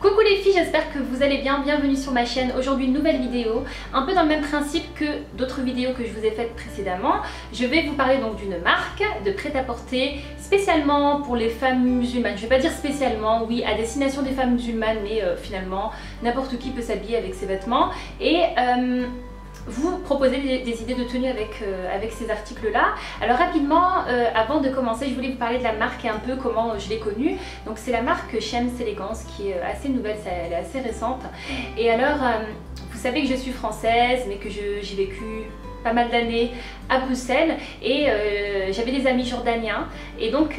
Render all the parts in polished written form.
Coucou les filles, j'espère que vous allez bien, bienvenue sur ma chaîne. Aujourd'hui une nouvelle vidéo, un peu dans le même principe que d'autres vidéos que je vous ai faites précédemment. Je vais vous parler donc d'une marque de prêt-à-porter spécialement pour les femmes musulmanes. Je vais pas dire spécialement, oui, à destination des femmes musulmanes, mais finalement n'importe qui peut s'habiller avec ces vêtements. Et vous proposer des idées de tenue avec ces articles-là. Alors rapidement, avant de commencer, je voulais vous parler de la marque et un peu comment je l'ai connue. Donc c'est la marque Shems Elegance qui est assez nouvelle, elle est assez récente. Et alors, vous savez que je suis française, mais que j'ai vécu pas mal d'années à Bruxelles et j'avais des amis jordaniens et donc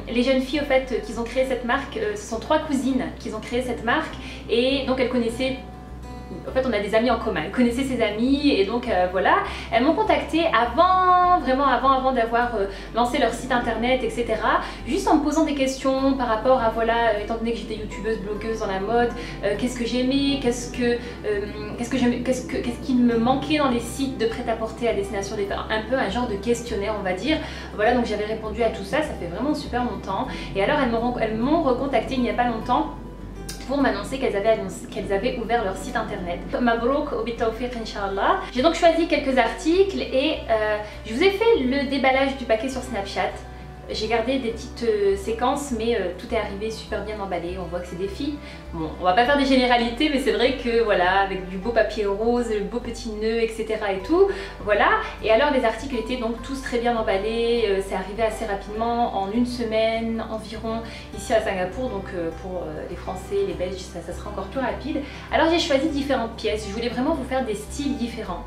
les jeunes filles au fait qui ont créé cette marque, ce sont 3 cousines qui ont créé cette marque et donc elles connaissaient. En fait, on a des amis en commun. Elles connaissaient ses amis et donc voilà. Elles m'ont contactée vraiment avant d'avoir lancé leur site internet, etc. Juste en me posant des questions par rapport à voilà, étant donné que j'étais youtubeuse, blogueuse dans la mode, qu'est-ce que j'aimais, qu'est-ce qui me manquait dans les sites de prêt-à-porter à destination des femmes, un peu un genre de questionnaire, on va dire. Voilà, donc j'avais répondu à tout ça. Ça fait vraiment super longtemps. Et alors elles m'ont recontactée il n'y a pas longtemps pour m'annoncer qu'elles avaient ouvert leur site internet. Mabrouk ou bitawfiq Inch'Allah. J'ai donc choisi quelques articles et je vous ai fait le déballage du paquet sur Snapchat. J'ai gardé des petites séquences mais tout est arrivé super bien emballé, on voit que c'est des filles. Bon, on va pas faire des généralités mais c'est vrai que voilà, avec du beau papier rose, le beau petit nœud, etc. et tout, voilà. Et alors les articles étaient donc tous très bien emballés, c'est arrivé assez rapidement, en une semaine environ, ici à Singapour, donc pour les Français, les Belges, ça sera encore plus rapide. Alors j'ai choisi différentes pièces, je voulais vraiment vous faire des styles différents.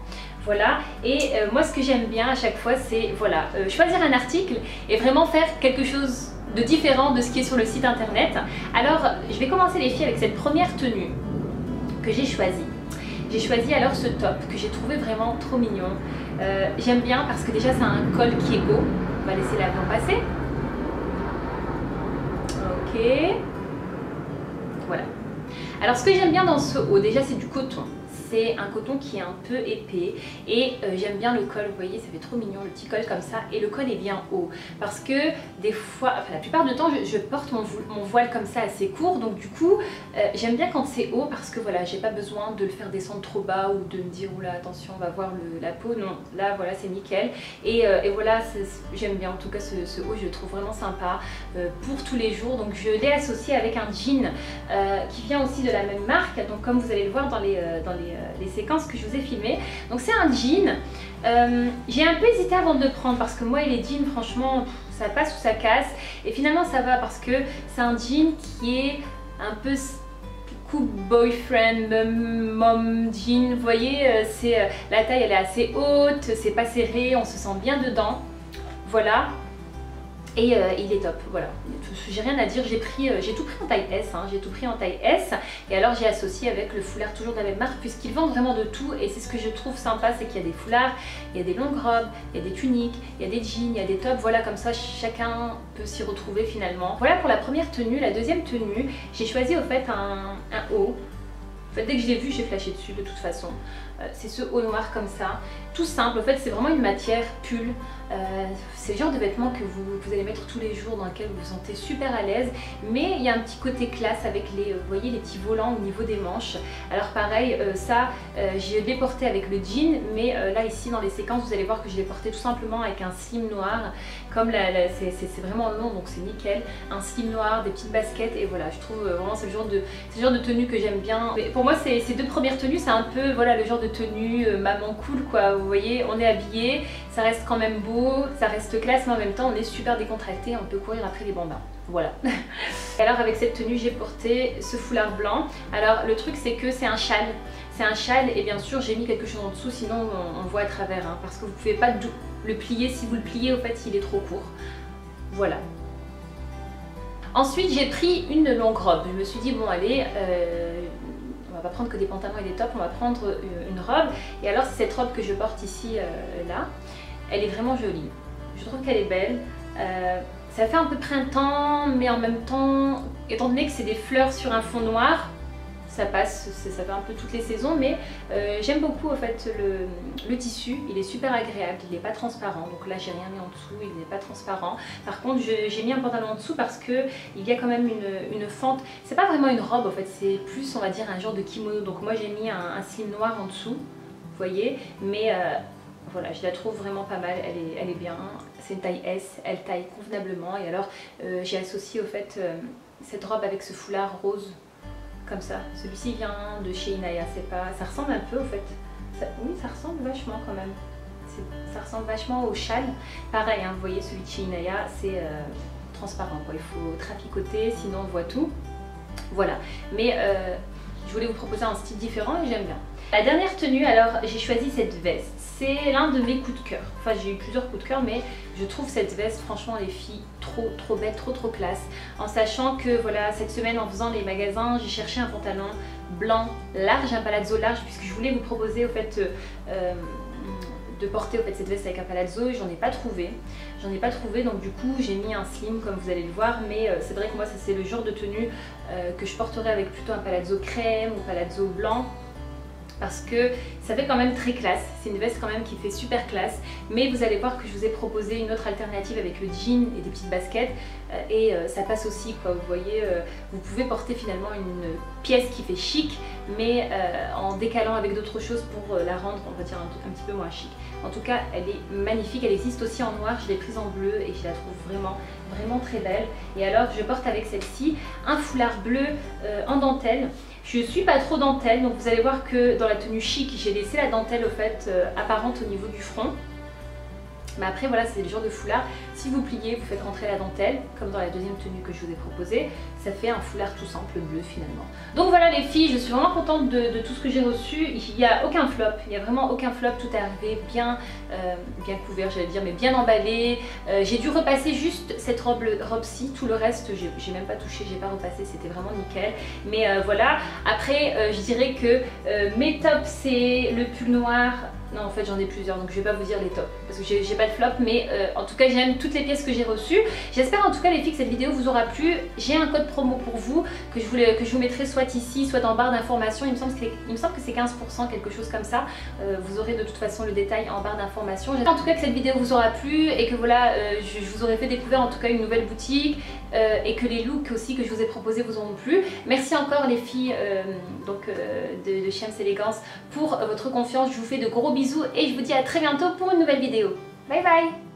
Voilà, et moi ce que j'aime bien à chaque fois c'est voilà, choisir un article et vraiment faire quelque chose de différent de ce qui est sur le site internet. Alors je vais commencer les filles avec cette première tenue que j'ai choisie. J'ai choisi alors ce top que j'ai trouvé vraiment trop mignon. J'aime bien parce que déjà c'est un col qui est beau. On va laisser l'avion passer. Ok. Voilà. Alors ce que j'aime bien dans ce haut, déjà c'est du coton. C'est un coton qui est un peu épais et j'aime bien le col, vous voyez, ça fait trop mignon le petit col comme ça et le col est bien haut parce que des fois, enfin la plupart du temps je porte mon voile comme ça assez court, donc du coup j'aime bien quand c'est haut parce que voilà, j'ai pas besoin de le faire descendre trop bas ou de me dire oula attention on va voir la peau, non, là voilà c'est nickel et voilà, j'aime bien en tout cas ce haut, je le trouve vraiment sympa pour tous les jours, donc je l'ai associé avec un jean qui vient aussi de la même marque, donc comme vous allez le voir dans les séquences que je vous ai filmées. Donc c'est un jean, j'ai un peu hésité avant de le prendre parce que moi les jeans franchement ça passe ou ça casse et finalement ça va parce que c'est un jean qui est un peu coupe boyfriend, mom jean, vous voyez, la taille elle est assez haute, c'est pas serré, on se sent bien dedans, voilà. Et il est top, voilà, j'ai rien à dire, j'ai tout pris en taille S, hein, j'ai tout pris en taille S et alors j'ai associé avec le foulard toujours de la même marque puisqu'ils vendent vraiment de tout et c'est ce que je trouve sympa, c'est qu'il y a des foulards, il y a des longues robes, il y a des tuniques, il y a des jeans, il y a des tops, voilà comme ça chacun peut s'y retrouver finalement. Voilà pour la première tenue. La deuxième tenue, j'ai choisi au fait un haut. En fait, dès que je l'ai vu, j'ai flashé dessus de toute façon. C'est ce haut noir comme ça, tout simple. En fait, c'est vraiment une matière pull. C'est le genre de vêtements que vous allez mettre tous les jours, dans lequel vous vous sentez super à l'aise. Mais il y a un petit côté classe avec les, vous voyez, les petits volants au niveau des manches. Alors pareil, je l'ai porté avec le jean, mais là ici dans les séquences, vous allez voir que je l'ai porté tout simplement avec un slim noir. Comme c'est vraiment long, donc c'est nickel. Un slim noir, des petites baskets et voilà, je trouve vraiment c'est le genre de tenue que j'aime bien. Mais pour moi, ces 2 premières tenues, c'est un peu voilà le genre de tenue maman cool quoi. Vous voyez, on est habillé, ça reste quand même beau, ça reste classe, mais en même temps on est super décontracté, on peut courir après les bambins. Voilà. Et alors avec cette tenue, j'ai porté ce foulard blanc. Alors le truc c'est que c'est un châle. C'est un châle et bien sûr j'ai mis quelque chose en dessous, sinon on voit à travers hein, parce que vous pouvez pas le plier. Si vous le pliez, au fait il est trop court. Voilà. Ensuite j'ai pris une longue robe. Je me suis dit bon allez, on va pas prendre que des pantalons et des tops, on va prendre une robe. Et alors c'est cette robe que je porte ici là. Elle est vraiment jolie. Je trouve qu'elle est belle. Ça fait un peu printemps, mais en même temps, étant donné que c'est des fleurs sur un fond noir, ça passe, ça fait un peu toutes les saisons, mais j'aime beaucoup en fait le tissu, il est super agréable, il n'est pas transparent, donc là j'ai rien mis en dessous, il n'est pas transparent. Par contre j'ai mis un pantalon en dessous parce que il y a quand même une fente, c'est pas vraiment une robe en fait, c'est plus on va dire un genre de kimono, donc moi j'ai mis un slim noir en dessous, vous voyez, mais voilà, je la trouve vraiment pas mal, elle est bien, c'est une taille S, elle taille convenablement, et alors j'ai associé au fait cette robe avec ce foulard rose, comme ça. Celui-ci vient de chez Inaya, ça ressemble un peu au fait, oui ça ressemble vachement quand même, ça ressemble vachement au châle, pareil, hein, vous voyez celui de chez Inaya, c'est transparent quoi, il faut traficoter sinon on voit tout, voilà, mais je voulais vous proposer un style différent et j'aime bien. La dernière tenue, alors j'ai choisi cette veste, c'est l'un de mes coups de cœur, enfin j'ai eu plusieurs coups de cœur mais je trouve cette veste franchement les filles trop belle, trop classe, en sachant que voilà cette semaine en faisant les magasins j'ai cherché un pantalon blanc large, un palazzo large puisque je voulais vous proposer au fait de porter au fait cette veste avec un palazzo, j'en ai pas trouvé donc du coup j'ai mis un slim comme vous allez le voir, mais c'est vrai que moi ça c'est le genre de tenue que je porterai avec plutôt un palazzo crème ou palazzo blanc, parce que ça fait quand même très classe, c'est une veste quand même qui fait super classe, mais vous allez voir que je vous ai proposé une autre alternative avec le jean et des petites baskets et ça passe aussi quoi, vous voyez, vous pouvez porter finalement une pièce qui fait chic mais en décalant avec d'autres choses pour la rendre on va dire un petit peu moins chic. En tout cas elle est magnifique, elle existe aussi en noir, je l'ai prise en bleu et je la trouve vraiment très belle. Et alors je porte avec celle-ci un foulard bleu en dentelle. Je suis pas trop dentelle, donc vous allez voir que dans la tenue chic, j'ai laissé la dentelle au fait apparente au niveau du front. Mais après voilà, c'est le genre de foulard, si vous pliez, vous faites rentrer la dentelle, comme dans la deuxième tenue que je vous ai proposée, ça fait un foulard tout simple bleu finalement. Donc voilà les filles, je suis vraiment contente de tout ce que j'ai reçu, il n'y a aucun flop, il n'y a vraiment aucun flop, tout est arrivé bien couvert j'allais dire, mais bien emballé. J'ai dû repasser juste cette robe-ci, tout le reste j'ai même pas touché, j'ai pas repassé, c'était vraiment nickel. Mais voilà, après je dirais que mes tops c'est le pull noir. Non en fait j'en ai plusieurs donc je vais pas vous dire les tops parce que j'ai pas de flop, mais en tout cas j'aime toutes les pièces que j'ai reçues. J'espère en tout cas les filles que cette vidéo vous aura plu. J'ai un code promo pour vous que je vous mettrai soit ici soit en barre d'informations, il me semble que c'est 15%, quelque chose comme ça. Vous aurez de toute façon le détail en barre d'informations. J'espère en tout cas que cette vidéo vous aura plu et que voilà je vous aurai fait découvrir en tout cas une nouvelle boutique et que les looks aussi que je vous ai proposés vous auront plu. Merci encore les filles de Shams Elegance pour votre confiance, je vous fais de gros bisous et je vous dis à très bientôt pour une nouvelle vidéo. Bye bye!